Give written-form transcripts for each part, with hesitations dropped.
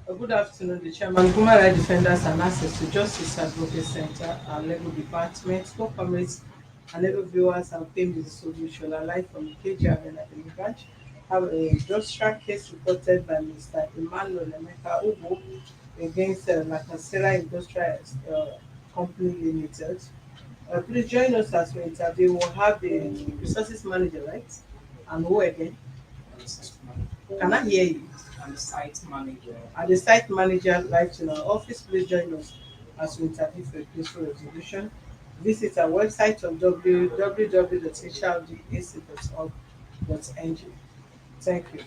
Good afternoon, the Chairman, Human Rights Defenders and Access to Justice Advocate Center, our legal department, co-comrades and legal viewers and family solution alive from Ikeja and the branch. Have a industrial case reported by Mr. Emmanuel Emeka Ubu against Lacasera Industrial Company Limited. Please join us as we interview. We'll have the resources manager, right? And who again? Can I hear you? And the site manager. And the site manager live in our office. Please join us as we interview for a peaceful resolution. Visit our website on www.hrdac.org.ng. Thank you.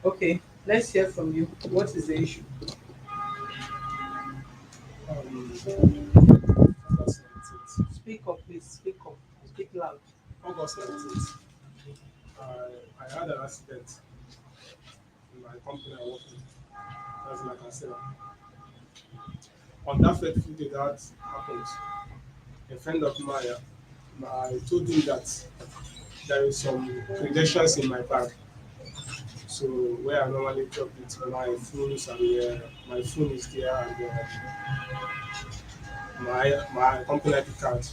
Okay, let's hear from you. What is the issue? August 19th. Speak up, please. Speak up. Speak loud. August 19th. I had an accident in my company I work in. That's Lacasera. On that fateful day that happened, a friend of mine, I told him that there is some credentials in my bag. So where I normally drop it, my phones and my phone is there and my company ID card,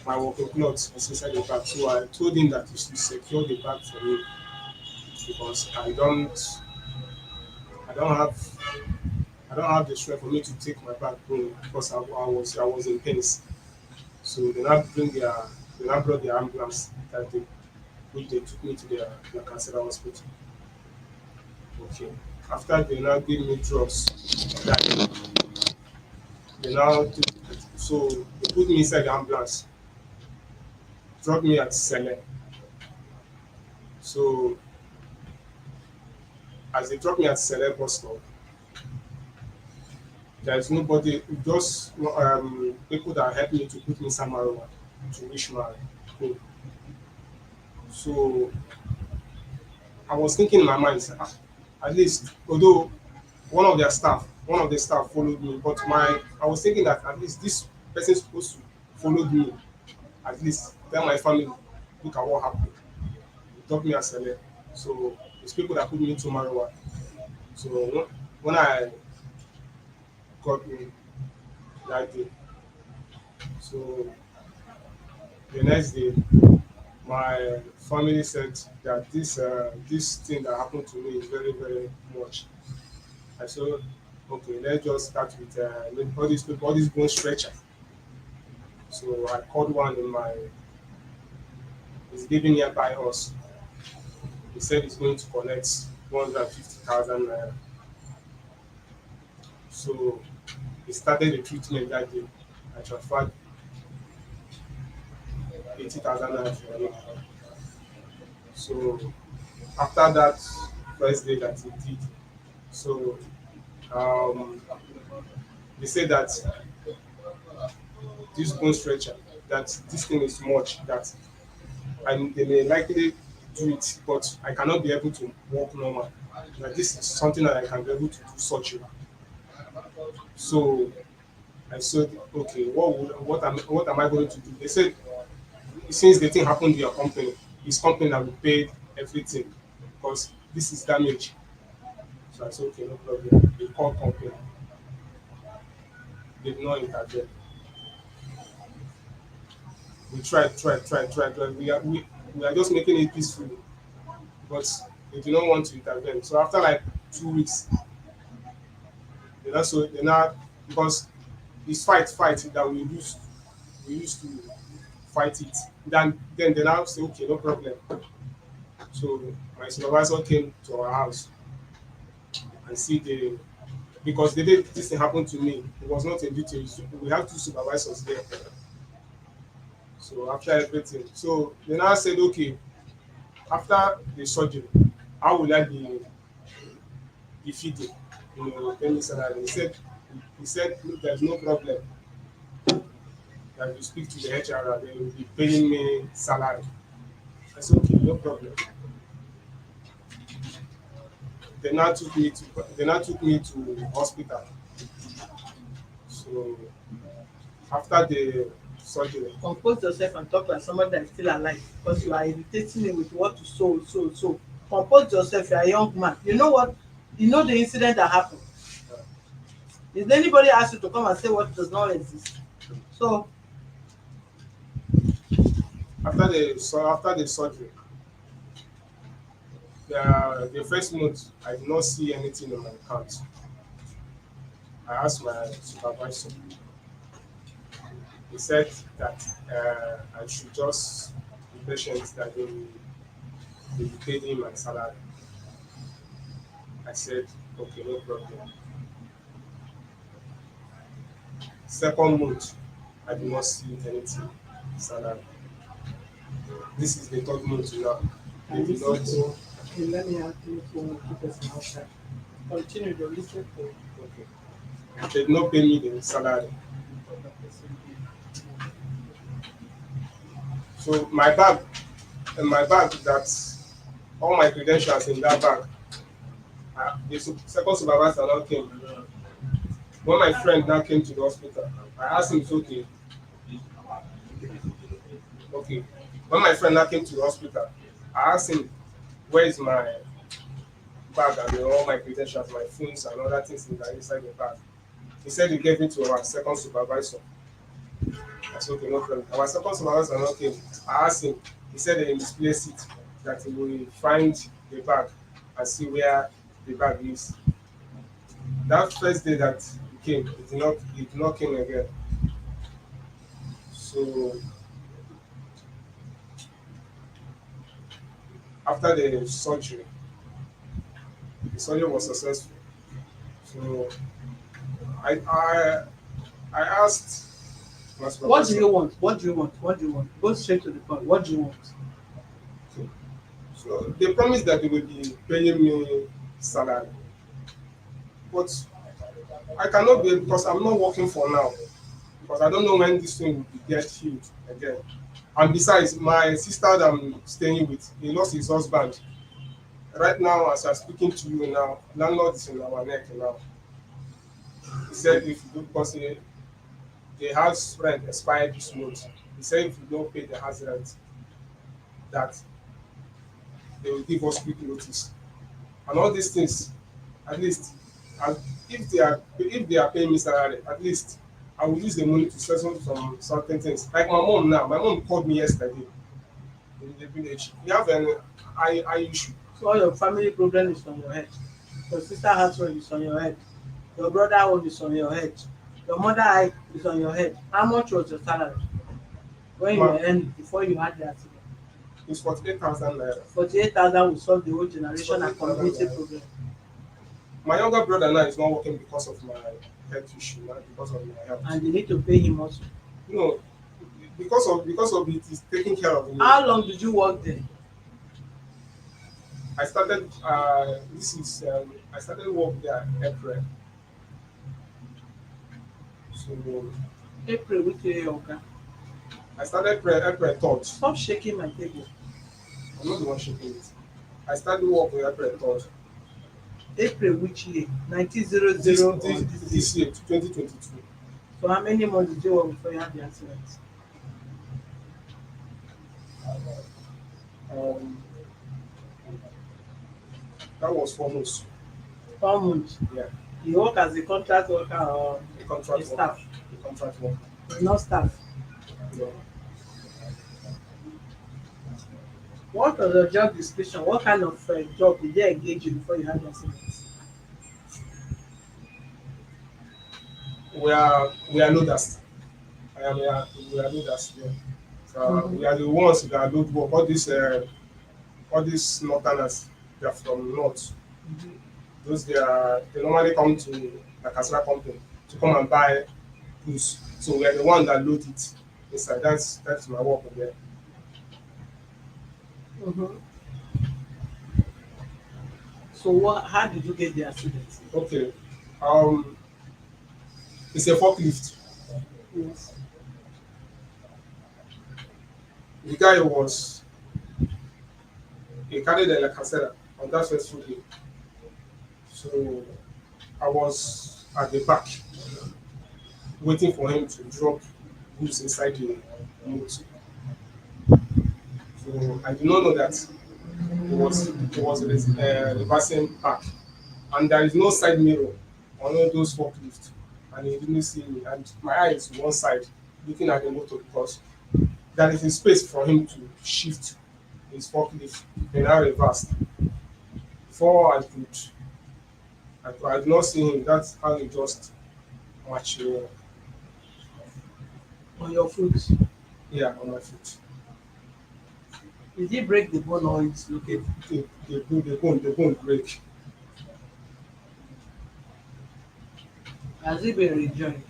my working clothes is inside the bag. So I told him that he should secure the bag for me because I don't have the strength for me to take my bag home because I was in pains. So they now brought the ambulance that day, which they took me to the Lacasera hospital. Okay. After they now gave me drugs, that they now took, so they put me inside the ambulance, dropped me at Sele. So as they dropped me at Sele bus stop, there is nobody, just people that helped me to put me Samarowa to reach my home. So I was thinking in my mind, at least, although one of the staff followed me, but I was thinking that at least this person is supposed to follow me, at least tell my family, look at what happened. He dropped me at Sele. So it's people that put me into Marawa. So when I got me that day, so the next day, my family said that this thing that happened to me is very very much. I said, okay, let's just start with all these people, all these bone stretcher. So I called one in my, he's living nearby us. He said he's going to collect 150,000 naira. So he started the treatment that day. I transferred 80,000 naira for him. So after that first day that he did, so um, they said that this bone stretcher, that this thing is much, that and they may likely do it, but I cannot be able to walk normal. That this is something that I can be able to do surgery. So I said, okay, what am I going to do? They said since the thing happened to your company, it's company that will pay everything because this is damage. So I said, okay, no problem. They call company, they did not intervene. We tried. We are just making it peaceful, but they do not want to intervene. So after like 2 weeks, they now because it's fight that we used to fight it. Then they now say okay, no problem. So my supervisor came to our house and see the because the day this thing happened to me, it was not in detail. So we have two supervisors there. So after everything, so they now said okay, after the surgery, how will I be feeding? Pay me salary. He said, look, there's no problem. That you speak to the HR, they will be paying me salary. I said, okay, no problem. They now took me to hospital. So after the surgery, Compose yourself and talk like somebody that is still alive because you are irritating me with what to so. Compose yourself, you are a young man. You know what? You know the incident that happened. Did anybody ask you to come and say what does not exist? So After the surgery, the first month I did not see anything on my account. I asked my supervisor. He said that I should just be patient that they will pay me my salary. I said, okay, no problem. Second month, I did not see anything salary. This is the third month now. They and did listen not. to okay, let me ask you to keep us outside. Continue to listen to Okay. They did not pay me the salary. the person. So my bag that all my credentials in that bag. The second supervisor now came. When my friend now came to the hospital, I asked him, it's okay. Okay. When my friend now came to the hospital, I asked him, where is my bag and all my credentials, my phones and other things in inside the bag. He said he gave it to our second supervisor. I said, okay, no problem. Our second supervisor now came. I asked him, he said he misplaced it, that he will find the bag and see where the bag is. That first day that he came, he did not come again. So after the surgery was successful. So I I I asked my What do supervisor. you want? What do you want? What do you want? Go straight to the point. What do you want? So they promised that they will be paying me salary, but I cannot be because I'm not working for now. Because I don't know when this thing will be get healed again. And besides, my sister that I'm staying with, he lost his husband. Right now, as I'm speaking to you now, landlord is in our neck now. He said if you do because the house rent expired this month. He said if you don't pay the house rent, that they will give us quick notice. And all these things, at least, and if they are paying me salary, at least I will use the money to settle some certain things. Like my mom now, my mom called me yesterday in the village. We have an eye issue. So all your family problem is on your head. Your sister household is on your head. Your brother own is on your head. Your mother eye is on your head. How much was your salary when you were Ma, earning before you had the accident? it's 48,000 naira. 48,000 will solve the whole It's generation and 48,000 community naira. problem. My younger brother now is not working because of my health issue, not because of my health. And they need to pay him also. No, because of it, he's taking care of me. How long did you work there? I started. I started work there April. So April which year, Oga? I started April 3rd. Stop shaking my table. I'm not the one shaking it. I started work on April 3rd. April which year? This 1900 or this this this year? year, 2022. So how many months did you work before you had the accident? Um, that was 4 months. 4 months. Yeah, You work as a contract worker or the a contract worker. staff? The contract worker. Not staff. Yeah. What was your job description? What kind of job did they engage you before you had the accident? We are loaders. We are loaders. Yeah. So Mm-hmm. we are the ones that load work. All these northerners, they are from north. Those they normally come to Lacasera company to come and buy goods. So we are the one that load it inside. That's my work there. Mm-hmm. So what? How did you get the accident? Okay. Um, it's a forklift. Yes. The guy was he carried a Lacasera on that first day. So I was at the back waiting for him to drop goods inside the motor. So I did not know that it was reversing back. and there is no side mirror on all those forklifts, and he didn't see me, and my eye is one side looking at the motor because there is a space for him to shift his forklift and now reverse. Before I did not see him. That's how he just matched on your foot. yeah, on my foot. Did he break the bone or it's located? The bone break. Has it been rejoined?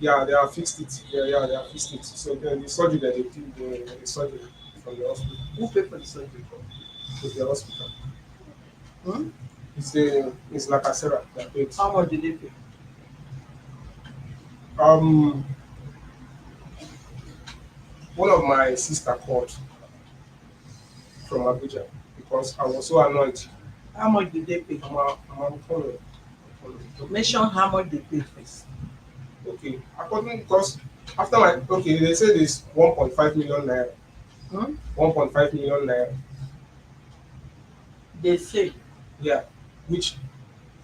Yeah, they have fixed it. Yeah, they have fixed it. So then the surgery that they did, the surgery from the hospital, Who paid for the surgery? to the hospital. Hmm? It's Lacasera that paid. How much did they pay? Um, one of my sister called from Abuja because I was so annoyed. How much did they pay? I'm calling. Mention how much they paid first. Okay, according because after my okay, they said it's 1.5 million naira. Hmm? 1.5 million naira. They say Yeah, which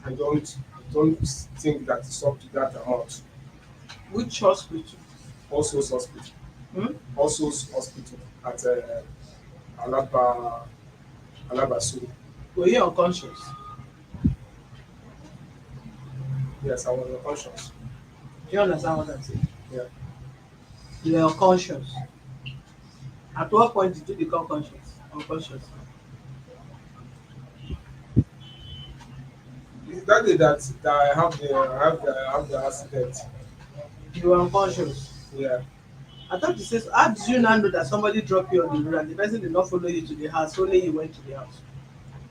I don't think that is up to that amount. which hospital? Also hospital, Hmm? also hospital at Alaba Alabasu. Were you unconscious? Yes, I was unconscious. Do you understand what I'm saying? Yeah. You were unconscious. At what point did you become conscious? Unconscious. Is that day that I have the accident? You were unconscious. Yeah. I thought you said, how did you now know that somebody dropped you on the road and the person did not follow you to the house, only you went to the house?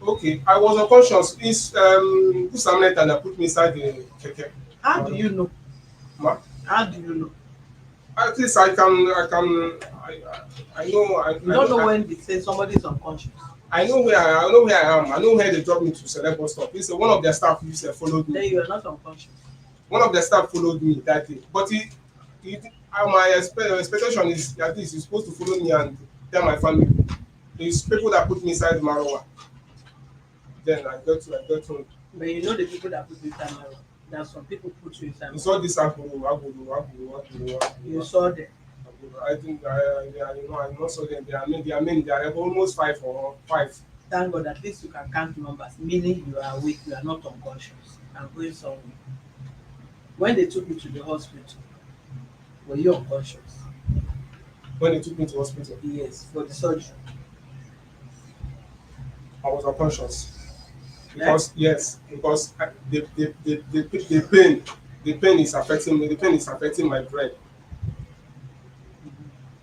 Okay, I was unconscious. It's Usamnet and I put me inside the keke. How do you know? Ma? How do you know? At least I know You don't know when they say somebody is unconscious. I know where they dropped me to select bus stop. It's one of their staff used followed Then me. you are not unconscious. One of their staff followed me that day. But my expectation is that this is supposed to follow me and tell my family. It's people that put me inside Marawa. Then I got to But you know the people that put you inside mirror. There are some people put you inside we mirror. saw this Aguru. You saw them. I think I know so them. They are almost five or five. Thank God at least you can count numbers, meaning you are awake, you are not unconscious and going somewhere. When they took you to the hospital, were you unconscious? When they took me to hospital, Yes, for the surgery. I was unconscious. Yeah? Because the pain is affecting me. The pain is affecting my brain.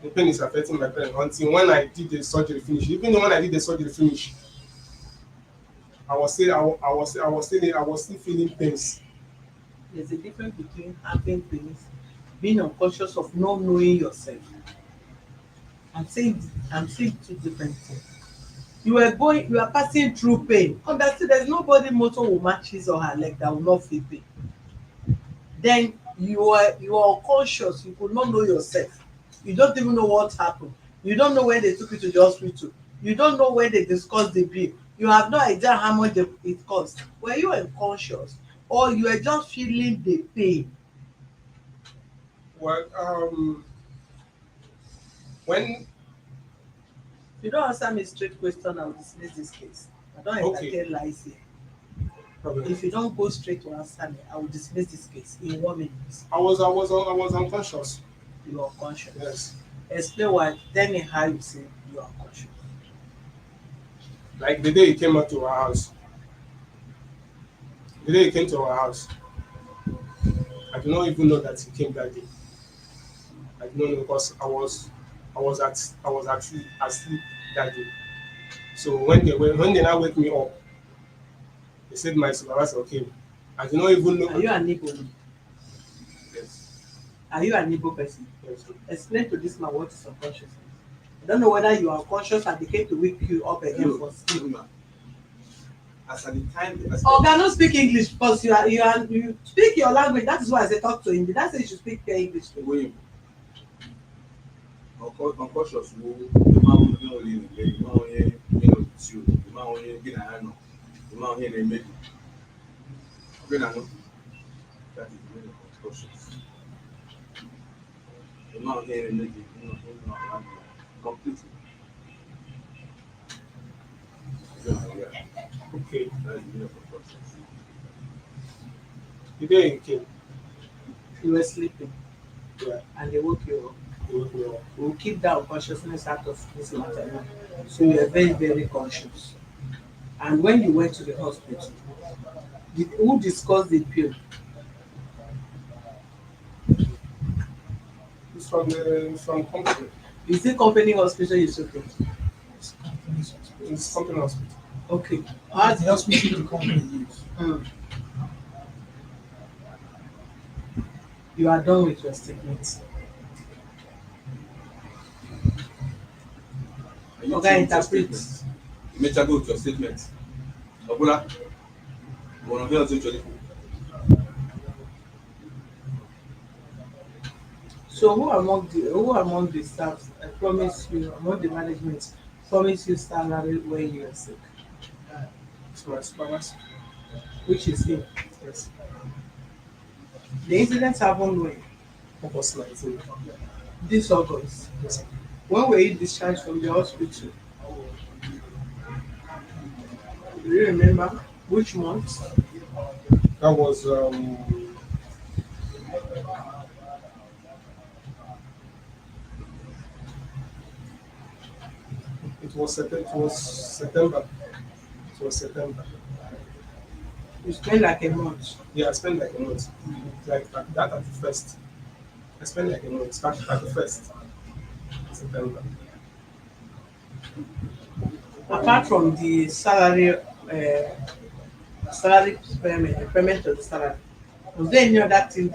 The pain is affecting my brain until when I did the surgery finish. Even when I did the surgery finish, I was still feeling pains. There's a difference between having things, being unconscious of not knowing yourself. I'm saying two different things. You are passing through pain. Understand there's nobody motor will match his or her leg that will not feel pain. Then you are unconscious, you could not know yourself. You don't even know what happened. You don't know when they took you to the hospital. You don't know when they discussed the bill. You have no idea how much it cost. Were you unconscious or you were just feeling the pain? Well, when If you don't answer me straight question, I will dismiss this case. I don't okay, entertain lies here. probably. If you don't go straight to answer me, I will dismiss this case in 1 minute. I was unconscious. You are unconscious. Yes. Explain why. Tell me how you say you are unconscious. Like the day he came out to our house. The day he came to our house, I do not even know that he came that day. I do not know because I was actually asleep that day. So when they now wake me up, they said my supervisor came. I do not even Are know. you an Igbo? Yes. Are you an Igbo person? Yes. Explain to this man what is unconsciousness. I don't know whether you are unconscious and they came to wake you up again for sleep. As at the time, Oga, no speak English because you speak your language. That is why I say talk to him. That's why you should speak pure English to him. when unconscious wo ìmọ̀ àwọn ọmọdé wọn lè nílé ìmọ̀ àwọn yẹn nínú tí o ìmọ̀ àwọn yẹn bí nàá nọ ìmọ̀ àwọn yẹn lè méjì Brain and not that is very cautious. The man here make it, completely. Brain and yeah, Okay. that is very cautious. The day you came, You were sleeping yeah, and they woke you up. you woke me up. We will keep that unconsciousness out of this matter now. So you are very, very conscious. And when you went to the hospital, who discussed the pill? It's from company. Is it company hospital you took it? It's company's hospital. It's company hospital. Okay. As the hospital the company use. Mm. You are done with your statement. And you Okay, change your interpret. statement. You make go with your statement. Obola, you want to hear actually. So who among the staff promised you among the management promised you salary when you are sick? It's my supervisor. Which is him. Yes. The incident happened when? August 19. This August. Yes. When were you discharged from the hospital? Do you remember which month? That was it was September. It was September. You spent like a month. Yeah, I spent like a month. Like that at the first. I spent like a month. Start at the first September. Apart from the salary payment, the payment of the salary, was there any other thing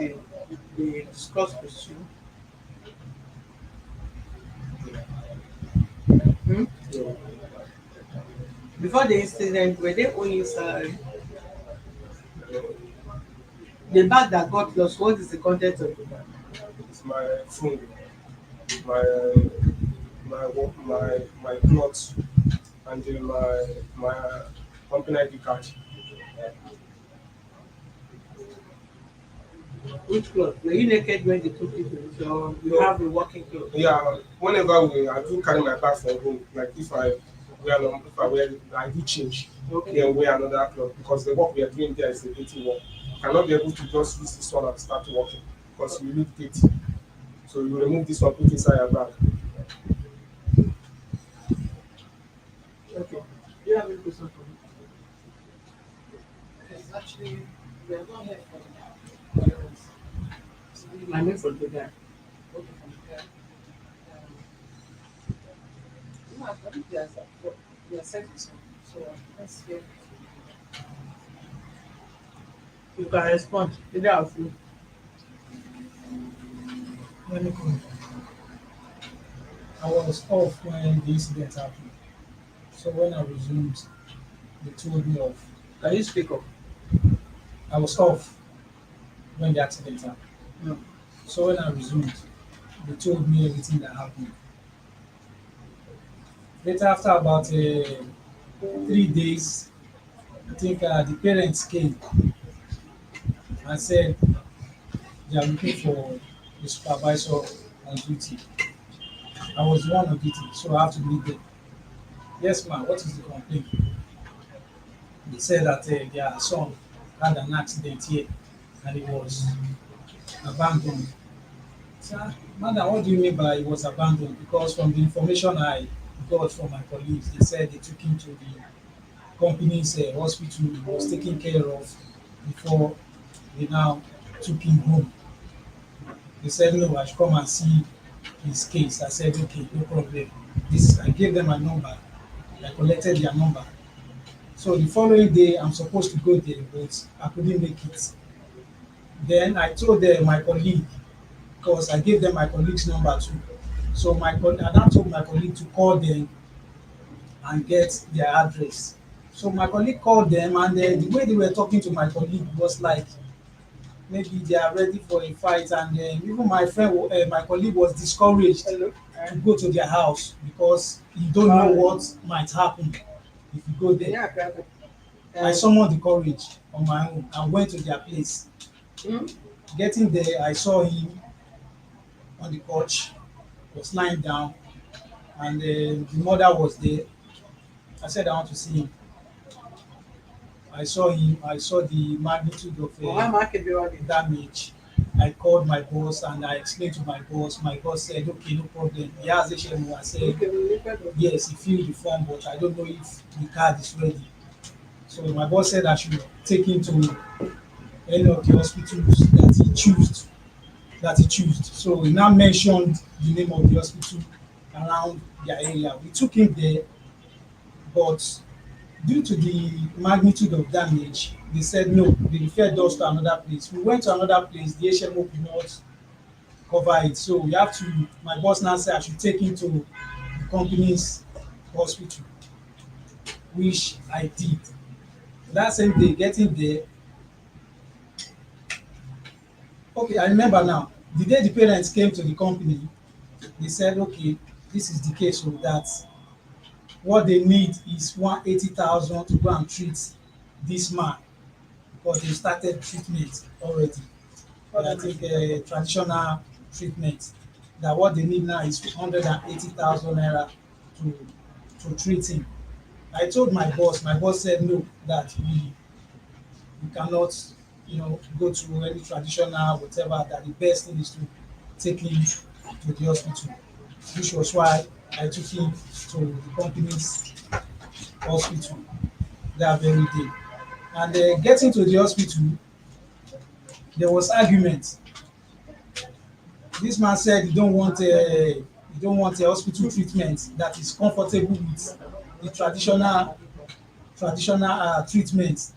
they discussed with you? Hmm? Yeah. Before the incident, were they owing you salary? Yeah. The bag that got lost, what is the content of the bag? It's my phone, my my clothes, and then my company ID card. Which cloth? Were you naked when they took it? So you have a working cloth. Yeah, whenever I do carry my bag from home, like if I wear it, I do change, Okay. then wear another cloth because the work we are doing there is a dirty work. You cannot be able to just use this one and start working because you need it. So you remove this one, put inside your bag. Okay. Do you have any question for me? It's actually we are not here for My name for the guy. okay from here. No, I believe they are set with some. So let's hear. You can respond. Either of you. Let me go. I was off when the incident happened. So when I resumed, they told me off. Can you speak up? I was off when the accident happened. No. So when I resumed, they told me everything that happened. Later, after about 3 days, I think the parents came and said they are looking for the supervisor on duty. I was the one on duty, so I have to meet them. Yes, ma'am, what is the complaint? They said that their son had an accident here and he was abandoned. Sir, madam, what do you mean by he was abandoned? Because from the information I got from my colleagues, they said they took him to the company's hospital he was taken care of before they now took him home. They said, no, I should come and see his case. I said, okay, no problem. I gave them my number. I collected their number. So the following day, I'm supposed to go there, but I couldn't make it. Then I told my colleague, because I gave them my colleague's number too. So I now told my colleague to call them and get their address. So my colleague called them, and the way they were talking to my colleague was like maybe they are ready for a fight, and even my colleague was discouraged Hello. to go to their house because you don't know what might happen if you go there. Yeah, okay. I summoned the courage on my own and went to their place. Hmm? Getting there, I saw him on the couch, was lying down, and the mother was there. I said I want to see him. I saw him. I saw the magnitude of Muhammad Kebirwadi. damage. I called my boss and I explained to my boss. My boss said, "Okay, no problem." He asked HMO. I said, Okay, we look at it. "Yes, he filled the form, but I don't know if the card is ready." So my boss said I should take him to any of the hospitals that he chose. So he now mentioned the name of the hospital around their area. We took him there, but due to the magnitude of damage, they said no, they referred us to another place. We went to another place, the HMO could not cover it. So we have to, my boss now said I should take him to the company's hospital, which I did. That same day, getting there, okay, I remember now. The day the parents came to the company, they said, okay, this is the case of that. What they need is 180,000 to go and treat this man because they started treatment already. I think traditional treatment. That what they need now is 180,000 naira to treat him. I told my boss. My boss said no, that we cannot, go to any traditional whatever. That the best thing is to take him to the hospital, which was why I took him to the company's hospital that very day. And getting to the hospital, there was argument. This man said he don't want a hospital treatment that is comfortable with the traditional treatment.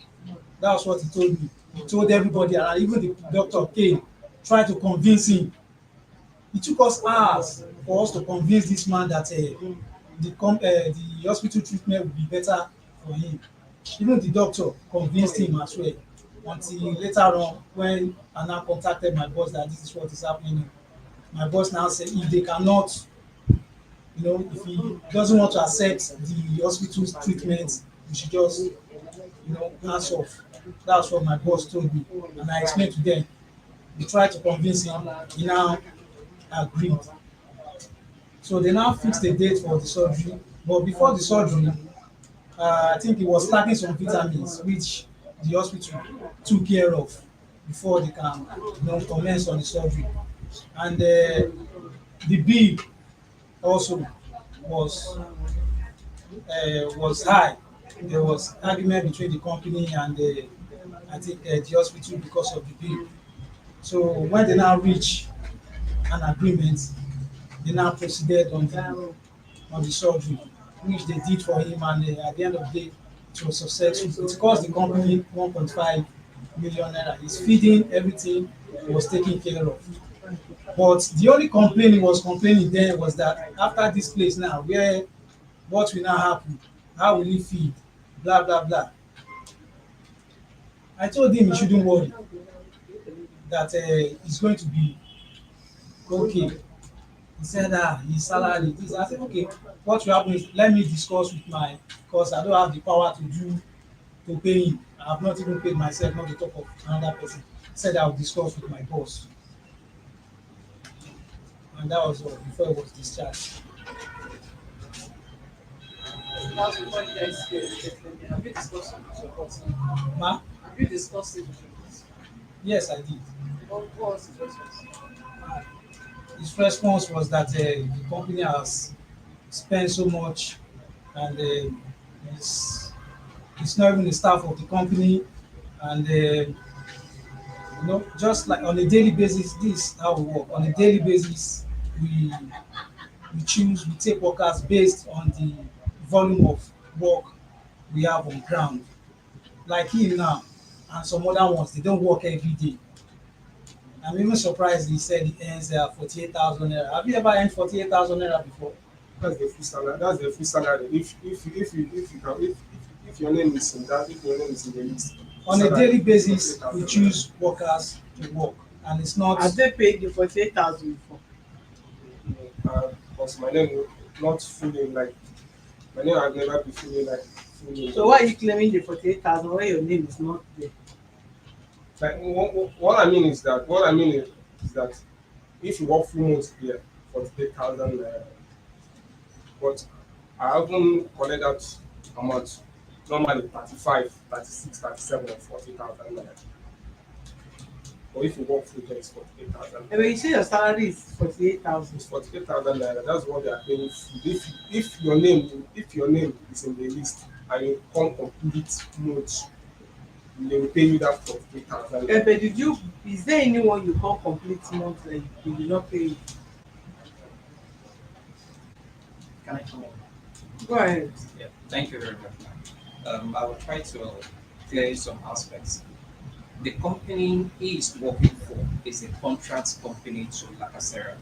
That was what he told me. He told everybody around, even the doctor came, tried to convince him. It took us hours for us to convince this man that the hospital treatment would be better for him. Even the doctor convinced him as well. Until later on, when I now contacted my boss that this is what is happening, my boss now said if they cannot, if he doesn't want to accept the hospital's treatment, we should just, hands off. That's what my boss told me, and I explained to them. They tried to convince him. He now agreed. So they now fixed a date for the surgery. But before the surgery, I think he was lacking some vitamins, which the hospital took care of before they can, commence on the surgery. And the bill also was was high. There was argument between the company and I think the hospital because of the bill. So when they now reach an agreement, they now proceeded on the surgery, which they did for him, and at the end of the day, it was successful. It cost the company 1.5 million naira. His feeding, everything was taken care of. But the only complaint he was complaining then was that after this place now, where what will now happen? How will he feed? Blah blah blah. I told him he shouldn't worry, that it's going to be okay. He said, his salary, this. I said, okay, what will happen is let me discuss with because I don't have the power to pay him. I have not even paid myself, not to talk of another person. He said I will discuss with my boss. And that was all before he was discharged. That's what you guys get. Have you discussed it with your boss? Ma? Have you discussed it with your boss? Yes, I did. What was his response? His response was that the company has spent so much and he's, he's not even the staff of the company, and just like on a daily basis, this is how we work. On a daily basis, we we take workers based on the volume of work we have on ground. Like him now and some other ones, they don't work every day. I'm even surprised he said he earns 48,000 naira. Have you ever earned 48,000 naira before? That's the full salary. That's the full salary. If your name is in that, if your name is in the list. On a salary, daily basis, we 48,000. choose workers to work, and it's not. Have they paid you 48,000 before? Because my name will not feeling like my name has never been feeling like full name. So why are you claiming the 48,000 when your name is not there? Like what I mean is that is that if you work full months there, 48,000 but I haven't collect that amount. Normally 35, 36, 37, or 40,000 naira. But if you work full time, it's 48,000 And when naira. you say your salary is 48,000, It's 48,000 naira. That's what they are paying full. If your name is in the list and you can't complete months, they will pay you that 48,000 but naira. is there anyone you call complete month that you will not pay you? Can I come in? Go ahead. Yeah, thank you very much. I will try to clear some aspects. The company he is working for is a contract company to Lacasera,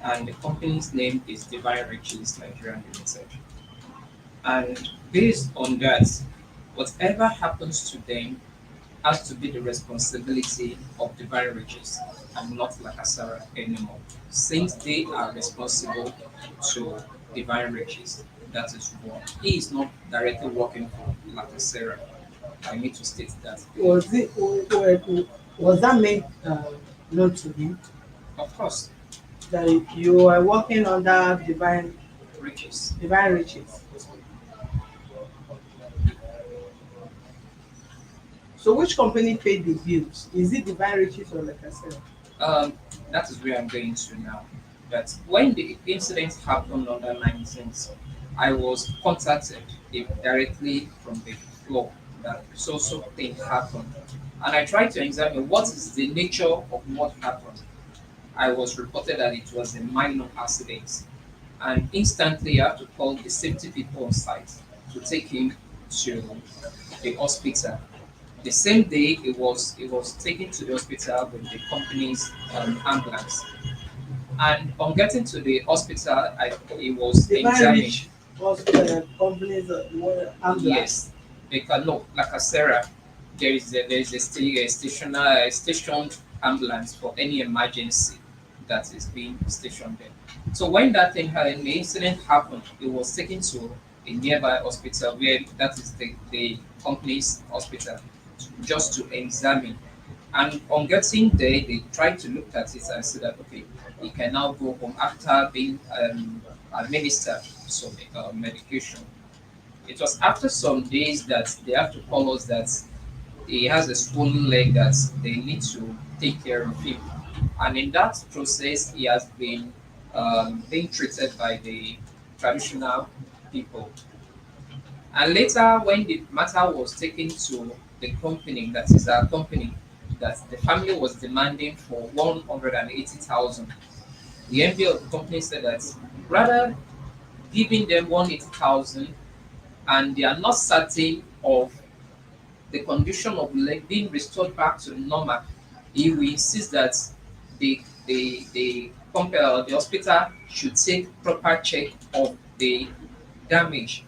and the company's name is Divine Riches Nigeria Limited. And based on that, whatever happens to them has to be the responsibility of Divine Riches and not Lacasera anymore, since they are responsible to Divine Riches. That is one. He is not directly working for Lacasera. I need to state that. Was that made known to him Of course, that you are working under riches. divine riches? So which company paid the bills? Is it divine riches or like I said? Um, that is where I'm going to now. That when the incident happened on the 19th, I was contacted directly from the floor that so thing happened. And I tried to examine what is the nature of what happened. I was reported that it was a minor accident. And instantly I had to call the safety people on site to take him to the hospital. The same day it was taken to the hospital with the company's ambulance. And on getting to the hospital, it was Divine examined. rich companies ambulance. Yes, because no, like a Sarah, there is a stationed ambulance for any emergency that is being stationed there. So when that thing happened, the incident happened, it was taken to a nearby hospital where that is the company's hospital just to examine. And on getting there, they tried to look at it and said that okay, he can now go home after being administered some medication. It was after some days that they have to call us that he has a swollen leg that they need to take care of him. And in that process, he has been being treated by the traditional people. And later, when the matter was taken to the company, that is our company, that the family was demanding for 180,000, the MD of the company said that rather giving them 180,000 and they are not certain of the condition of the leg being restored back to normal, he will insist that the hospital should take proper check of the damage.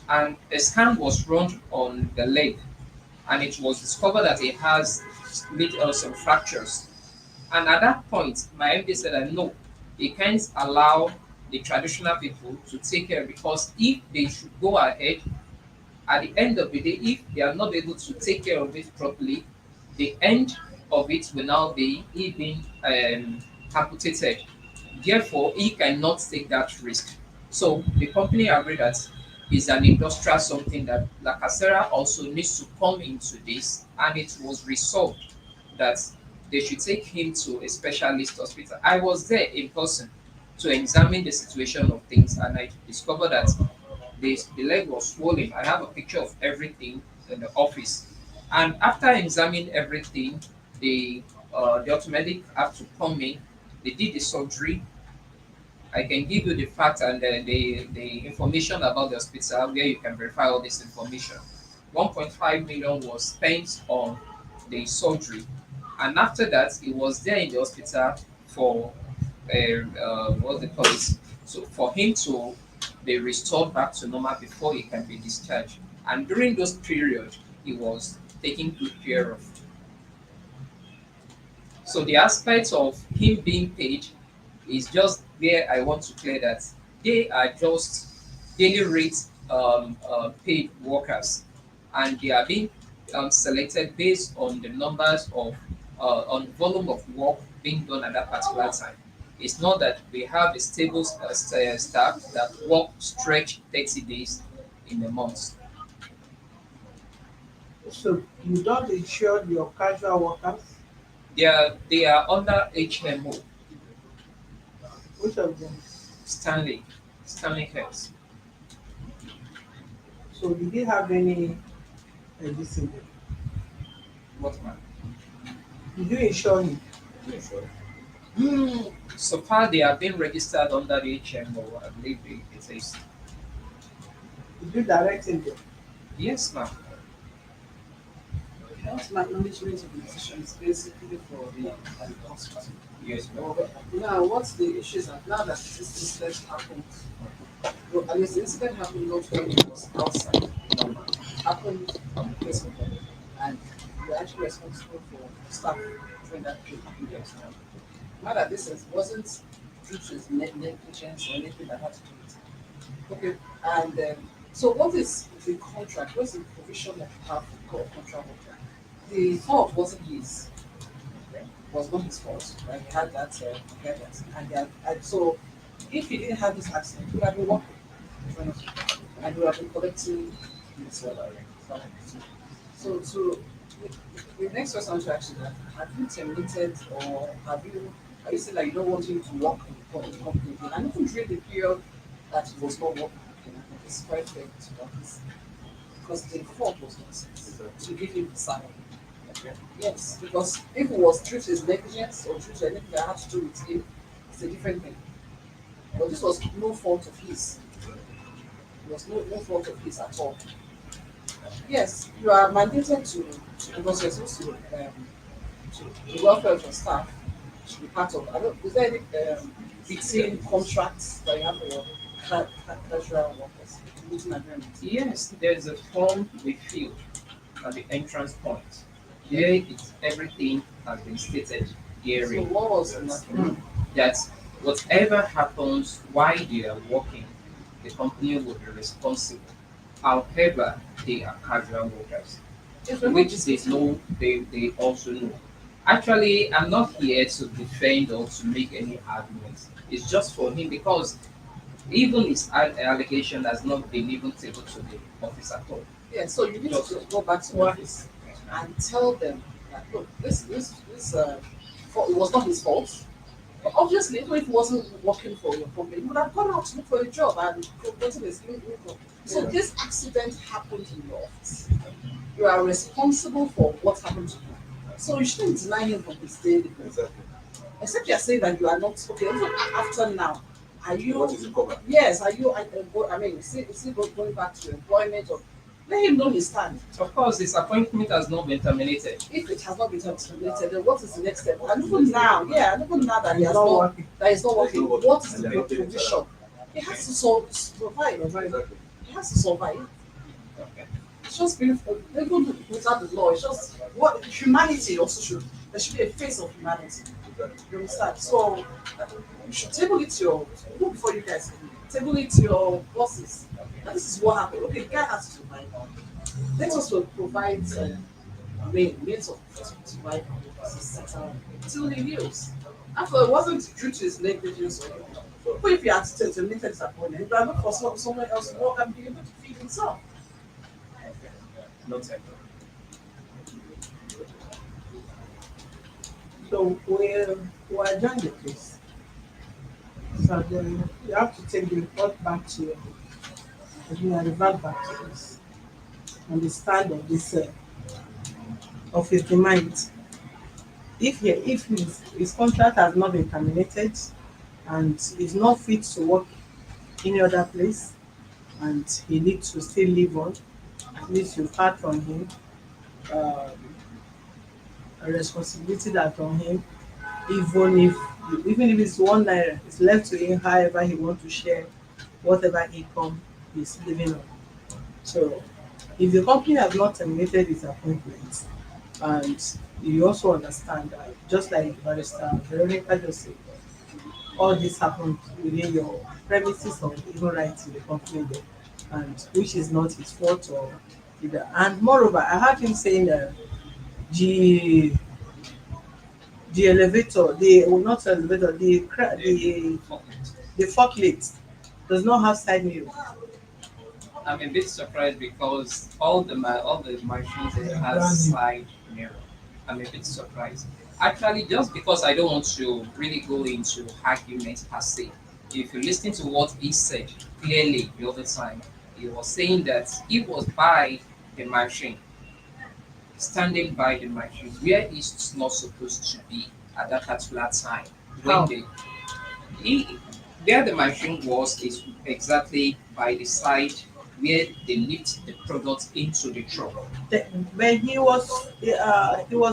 And a scan was run on the leg, and it was discovered that it has some fractures. And at that point, my MD said that no, he can't allow the traditional people to take care because if they should go ahead, at the end of the day, if they are not able to take care of it properly, the end of it will now be he being amputated. Therefore, he cannot take that risk. So the company agreed that is an industrial something that Lacasera also needs to come into this, and it was resolved that they should take him to a specialist hospital. I was there in person to examine the situation of things, and I discovered that the leg was swollen. I have a picture of everything in the office. And after examining everything, the orthopedic have to come in. They did the surgery. I can give you the facts and the information about the hospital where you can verify all this information. 1.5 million was spent on the surgery, and after that, he was there in the hospital for what they call it, so for him to be restored back to normal before he can be discharged. And during those periods, he was taken good care of. So the aspect of him being paid is just where I want to clear that they are just daily rates paid workers, and they are being selected based on the numbers of on volume of work being done at that particular time. It's not that we have a stable staff that work stretch 30 days in a month. So you don't insure your casual workers? They are under HMO, Which of them? Stanley, Stanley Health. So did they have any this thing? What man? Did you insure him? Yeah, sure. So far, they have been registered under the HMO. I believe it is. Did you direct him there? Yes, ma'am. Health management organization is basically for the hospital. Yes, ma'am. Okay. Now, what's the issue is that now that this incident happened, well, at least the incident happened not when it was outside, happened on the place of work, and you're actually responsible for staff during that period. Now that this wasn't due to his negligence or anything that had to do with it. Okay, and so what is the contract? What's the provision that you have for contract worker? The fault wasn't his. Okay? Was not his fault. Right? He had that guidance, and so if he didn't have this accident, he would have been working, and he would have been collecting his salary. So the next question I want to ask you that have you terminated or are you saying that you don't want him to work in the company again? And even during the period that he was not working again, I think it's quite fair to that because the fault was not his to give him the salary. Okay. Yes, because if it was due to his negligence or due to anything that had to do with him, it's a different thing. But this was no fault of his. It was no fault of his at all. Yes, you are mandated to because you're supposed to the welfare of your staff should be part of. I don't. Is there any between contracts that you have for your casual workers? Meeting agreement. Yes, there's a form we fill at the entrance point. There, everything has been stated So herein. what was in that? That whatever happens while they are working, the company will be responsible. However, they are casual workers, Yes, we're not which they know, they also know. Actually, I'm not here to defend or to make any arguments. It's just for him because even his allegation has not been even taken to the office at all. Yeah, so you need Just to go back to office and tell them that look, this it was not his fault. But obviously, even if he wasn't working for your company, he would have gone out to look for a job and gotten his income. So this accident happened in your office. You are responsible for what happened to you. So you shouldn't deny him from his daily living. Exactly. Except you are saying that you are not okay. Even after now, are you? What is it covered? Yes, are you? I mean, is he going back to employment or let him know his stand? Of course, his appointment has not been terminated. If it has not been terminated, then what is the next step? And even now, yeah, and even now that he He's has not not, working. that is not working, what is And the they're not paying provision? He has to survive. Exactly. He has to survive. Okay. It's just beautiful. Even without the law, it's just what humanity also should. There should be a face of humanity. Exactly. You understand? So you should table it to your even before you guys table it to your bosses. And this is what happened. Okay, the guy has to survive. Let us provide means of survival until he heals. After it wasn't due to his negligence or anything. But if he had terminated his appointment, he would have looked for someone else to work and be able to feed himself. No time. So we adjourn the case. So then you have to take the report back to your, revert back to us on the stand of this of his demand. If his contract has not been terminated and is not fit to work any other place and he needs to still live on, at least you heard from him um, a responsibility that on him, even if it's 1 naira, it's left to him however he want to share whatever income he's living on. So if the company has not terminated its appointment and you also understand that just like Barrister Veronica just said, all this happened within your premises or even right in the company there. and which is not his fault or either. And moreover, I heard him saying that the the elevator, the well, not elevator, the forklift does not have side mirror. I'm a bit surprised because all the machines They're brand has new. side mirror. I'm a bit surprised. Actually, just because I don't want to really go into arguments per se. If you listen to what he said clearly the other time, he was saying that he was by the machine, standing by the machine where he's not supposed to be at that particular time. When How? they he, where the machine was is exactly by the side where they lift the product into the truck. The, when he was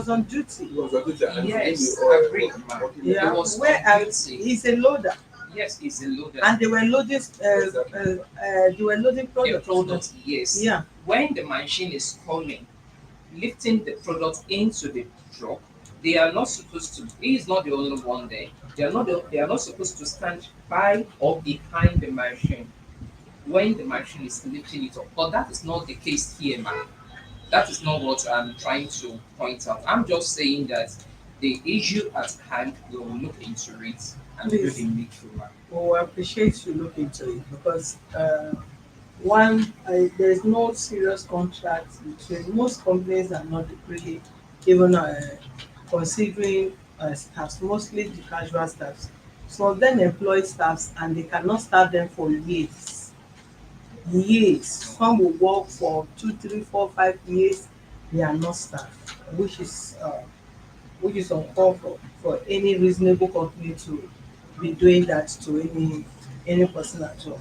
on duty. It was a good time. Yes, agreed, man. He Yeah, was where on duty. he's a loader, Yes, he's a loader. and they were loading. They were loading The products. product, yes. Yeah, When the machine is coming, lifting the product into the truck, they are not supposed to. He is not the only one there. They are not supposed to stand by or behind the machine when the machine is lifting it up. But that is not the case here, man. That is not what I'm trying to point out. I'm just saying that the issue at hand, we will look into it and do please. the needful, man. We will appreciate you look into it because there is no serious contract between most companies are not really even considering staffs, mostly the casual staffs. Some of them employ staffs and they cannot staff them for years. Years. Some will work for 2, 3, 4, 5 years. They are not staff, which is uncalled for any reasonable company to be doing that to any person at all.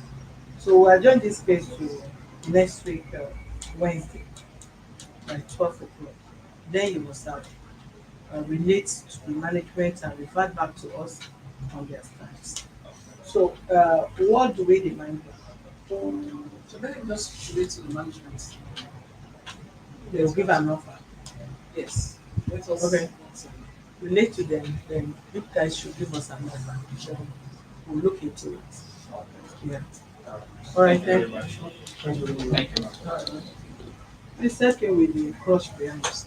So we'll adjourn this case to next week, Wednesday, by 12 o'clock. Then you must have relate to the management and revert back to us on their stance. So what do we demand? So let me just relate to the management. They will give an offer. Yes. Let us Okay. Relate to them, then you guys should give us an offer. So we'll look into it. Yeah. All right, thank you. Thank you very much. Thank you, man. Please help me with the cross behind us.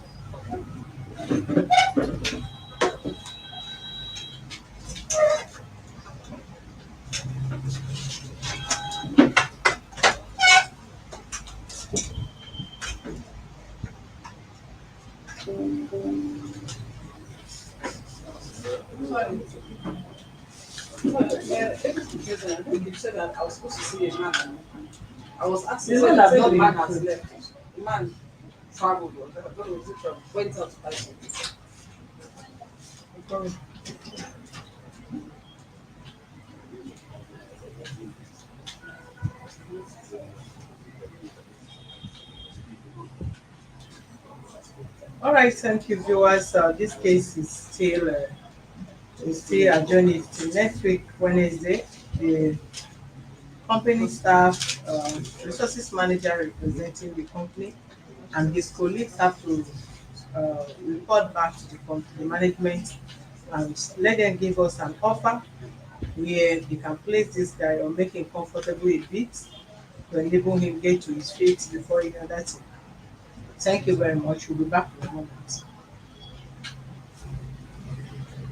Sorry. I think you said that I was supposed to see a man. I was asking Isn't when that the not man the- has left. The man traveled or whatever, don't know, was it travel, went out to buy something. All right, thank you, viewers. This case is still we still adjourn it to next week, Wednesday. The company staff, resources manager representing the company, and his colleagues have to report back to the management and let them give us an offer where they can place this guy or make him comfortable a bit to enable him get to his feet before any other thing. Thank you very much. We'll be back in a moment.